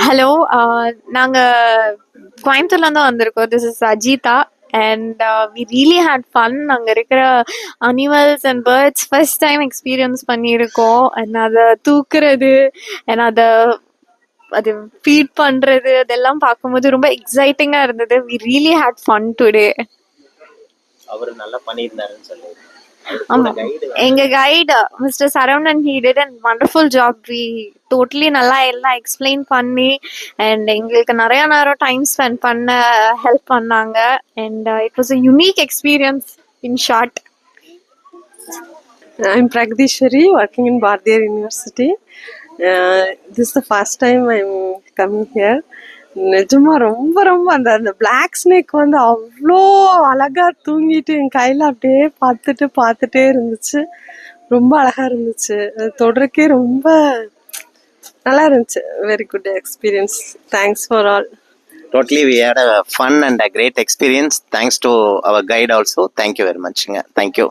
Hello. நாங்க கோயம்புத்தூர்ல இருந்து வந்திருக்கோம். This is Ajitha and we really had fun. அங்கே இருக்கிற animals and birds first time experience பண்ணியிருக்கோம். அண்ட் அதை தூக்குறது அண்ட் அதை அது ஃபீட் பண்றது அதெல்லாம் பார்க்கும்போது ரொம்ப எக்ஸைட்டிங்கா இருந்தது. We really had fun today. அவர் நல்லா பண்ணியிருந்தாருன்னு சொல்லி ஆமா, எங்க guide mister Saravanan he did an wonderful job. We totally நல்லா எல்லாம் எக்ஸ்பிளைன் பண்ணி அண்ட் எங்களுக்கு நிறைய நேரம் டைம் ஸ்பெண்ட் பண்ண ஹெல்ப் பண்ணாங்க. And it was a unique experience in short. I'm Pragdishwari, working in Bardiyar University. This is the first time I'm coming here. நிஜமா ரொம்ப ரொம்ப அந்த பிளாக் ஸ்னேக் வந்து அவ்வளோ அழகா தூங்கிட்டு என் கையில் அப்படியே பார்த்துட்டே இருந்துச்சு. ரொம்ப அழகா இருந்துச்சு. அது தொடர்க்கே ரொம்ப நல்லா இருந்துச்சு. Very good experience. Thanks for all. Totally, we had a fun and a great experience. Thanks to our guide also. Thank you very much. Thank you.